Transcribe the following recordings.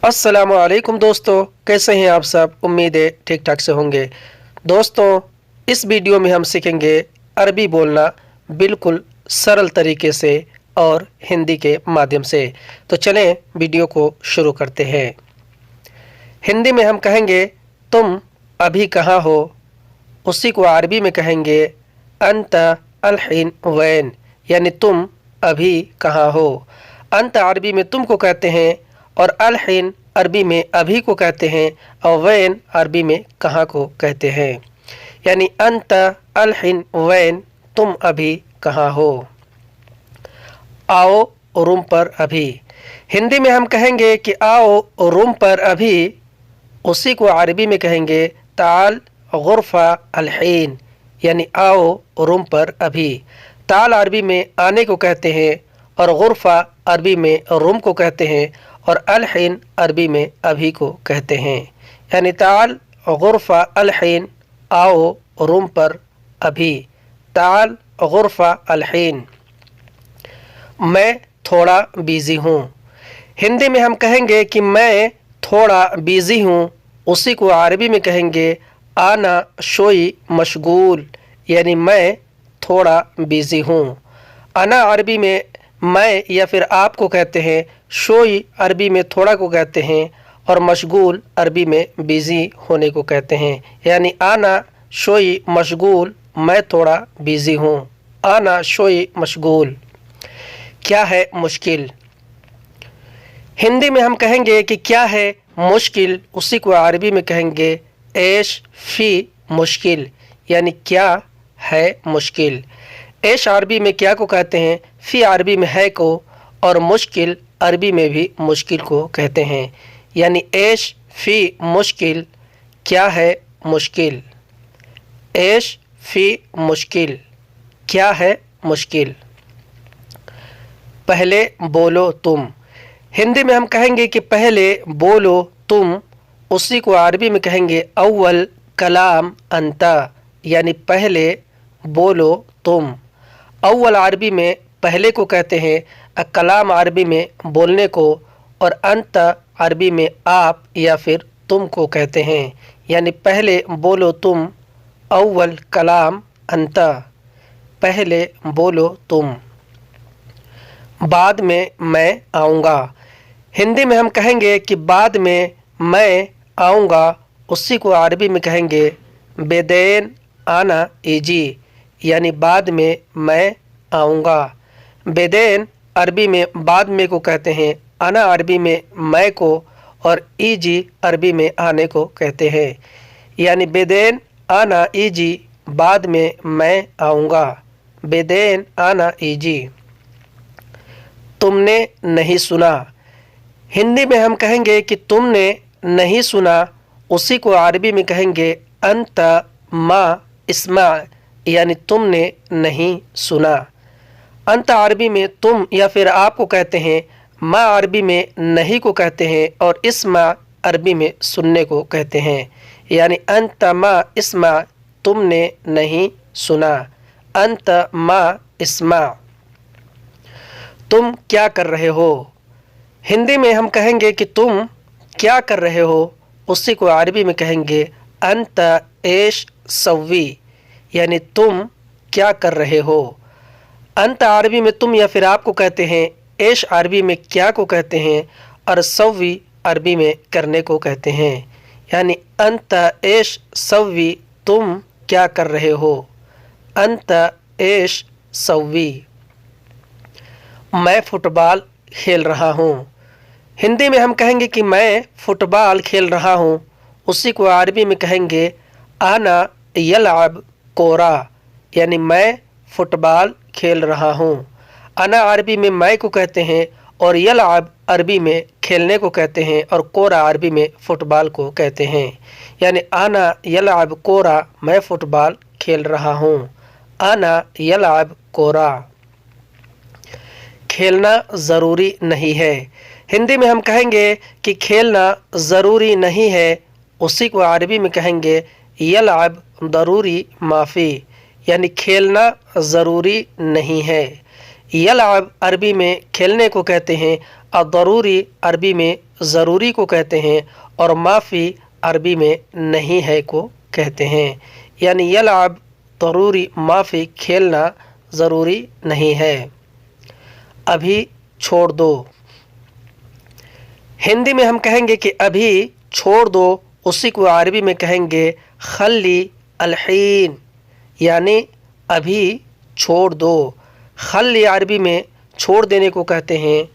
अस्सलामुअलैकुम दोस्तों, कैसे हैं आप सब। उम्मीद है ठीक ठाक से होंगे। दोस्तों, इस वीडियो में हम सीखेंगे अरबी बोलना बिल्कुल सरल तरीके से और हिंदी के माध्यम से। तो चलें वीडियो को शुरू करते हैं। हिंदी में हम कहेंगे तुम अभी कहाँ हो, उसी को अरबी में कहेंगे अंत अलहिन वैन, यानी तुम अभी कहाँ हो। अंत अरबी में तुम को कहते हैं और अलहिन अरबी में अभी को कहते हैं और वैन अरबी में कहाँ को कहते हैं। यानी अंत अलहिन वैन, तुम अभी कहाँ हो। आओ रूम पर अभी, हिंदी में हम कहेंगे कि आओ रूम पर अभी, उसी को अरबी में कहेंगे ताल गुरफा अलहीन, यानी आओ रूम पर अभी। ताल अरबी में आने को कहते हैं और गुरफा अरबी में रूम को कहते हैं और अलहीन अरबी में अभी को कहते हैं। यानी ताल गुरफा अलहीन, आओ रूम पर अभी। ताल गुरफा अलहीन। मैं थोड़ा बिज़ी हूँ, हिंदी में हम कहेंगे कि मैं थोड़ा बिज़ी हूँ, उसी को अरबी में कहेंगे आना शोई मशगूल, यानी मैं थोड़ा बिज़ी हूँ। आना अरबी में मैं या फिर आप को कहते हैं, शोई अरबी में थोड़ा को कहते हैं और मशगूल अरबी में बिज़ी होने को कहते हैं। यानी आना शोई मशगूल, मैं थोड़ा बिज़ी हूँ। आना शोई मशगूल। क्या है मुश्किल, हिंदी में हम कहेंगे कि क्या है मुश्किल, उसी को अरबी में कहेंगे ऐश फ़ी मुश्किल, यानी क्या है मुश्किल। ऐश अरबी में क्या को कहते हैं, फ़ी अरबी में है को, और मुश्किल अरबी में भी मुश्किल को कहते हैं। यानी ऐश फ़ी मुश्किल, क्या है मुश्किल। ऐश फ़ी मुश्किल, क्या है मुश्किल। पहले बोलो तुम, हिंदी में हम कहेंगे कि पहले बोलो तुम, उसी को अरबी में कहेंगे अव्वल कलाम अंता, यानी पहले बोलो तुम। अव्वल अरबी में पहले को कहते हैं, कलाम अरबी में बोलने को, और अंत अरबी में आप या फिर तुम को कहते हैं। यानी पहले बोलो तुम, अव्वल कलाम अंता, पहले बोलो तुम। बाद में मैं आऊँगा, हिंदी में हम कहेंगे कि बाद में मैं आऊँगा, उसी को अरबी में कहेंगे बेदैन आना इजी, यानी बाद में मैं आऊँगा। बेदैन अरबी में बाद में को कहते हैं, आना अरबी में मैं को, और इजी अरबी में आने को कहते हैं। यानी बेदैन आना इजी, बाद में मैं आऊँगा। बेदैन आना इजी। तुमने नहीं सुना, हिंदी में हम कहेंगे कि तुमने नहीं सुना, उसी को अरबी में कहेंगे अंत मा इस्मा, यानी तुमने नहीं सुना। अंत अरबी में तुम या फिर आप को कहते हैं, मा अरबी में नहीं को कहते हैं, और इस्मा अरबी में सुनने को कहते हैं। यानी अंत मा इस्मा, तुमने नहीं सुना। अंत मा इस्मा। तुम क्या कर रहे हो, हिंदी में हम कहेंगे कि तुम क्या कर रहे हो, उसी को अरबी में कहेंगे अंत ऐश सव्वी, यानी तुम क्या कर रहे हो। अंत अरबी में तुम या फिर आप को कहते हैं, ऐश अरबी में क्या को कहते हैं, और सव्वी अरबी में करने को कहते हैं। यानी अंत ऐश सव्वी, तुम क्या कर रहे हो। अंत ऐश सव्वी। मैं फुटबॉल खेल रहा हूँ, हिंदी में हम कहेंगे कि मैं फुटबॉल खेल रहा हूँ, उसी को अरबी में कहेंगे आना यलअब कोरा, यानी मैं फुटबॉल खेल रहा हूँ। आना अरबी में मैं को कहते हैं और यलअब अरबी में खेलने को कहते हैं, और कोरा अरबी में फुटबॉल को कहते हैं। यानी आना यलअब कोरा, मैं फुटबॉल खेल रहा हूँ। आना यलअब कोरा। खेलना ज़रूरी नहीं है, हिंदी में हम कहेंगे कि खेलना ज़रूरी नहीं है, उसी को अरबी में कहेंगे यलअब ज़रूरी माफ़ी, यानी खेलना ज़रूरी नहीं है। यलअब अरबी में खेलने को कहते हैं अदरूरी अरबी में ज़रूरी को कहते हैं और माफ़ी अरबी में नहीं है को कहते हैं। यानी यलअब ज़रूरी, माफ़ी खेलना ज़रूरी नहीं है। अभी छोड़ दो, हिंदी में हम कहेंगे कि अभी छोड़ दो, उसी को अरबी में कहेंगे खल्ली अलहीन, यानी अभी छोड़ दो। खल्ली अरबी में छोड़ देने को कहते हैं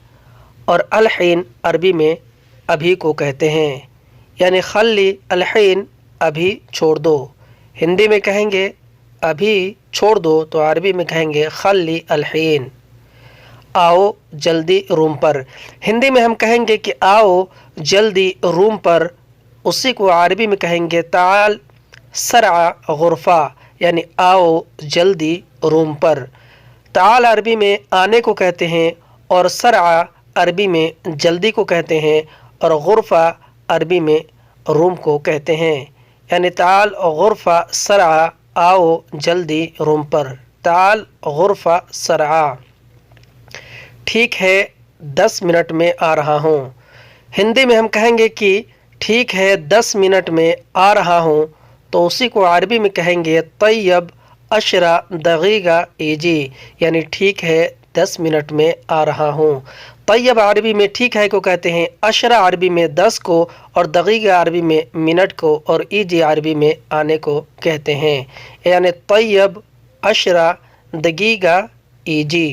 और अलहीन अरबी में अभी को कहते हैं। यानी खल्ली अलहीन, अभी छोड़ दो। हिंदी में कहेंगे अभी छोड़ दो तो अरबी में कहेंगे खल्ली अलहीन। आओ जल्दी रूम पर, हिंदी में हम कहेंगे कि आओ जल्दी रूम पर, उसी को अरबी में कहेंगे ताल सरआ गुरफा, यानी आओ जल्दी रूम पर। ताल अरबी में आने को कहते हैं और सरआ अरबी में जल्दी को कहते हैं और गुरफा अरबी में रूम को कहते हैं। यानी ताल गुरफा सरआ, आओ जल्दी रूम पर। ताल गुरफा सरआ। ठीक है 10 मिनट में आ रहा हूँ, हिंदी में हम कहेंगे कि ठीक है 10 मिनट में आ रहा हूँ, तो उसी को अरबी में कहेंगे तय्यब अशरा दगीगा इजी, यानी ठीक है 10 मिनट में आ रहा हूँ। तय्यब अरबी में ठीक है को कहते हैं, अशरा अरबी में 10 को और दगीगा अरबी में मिनट को और इजी अरबी में आने को कहते हैं। यानी तय्यब अशरा दगीगा इजी।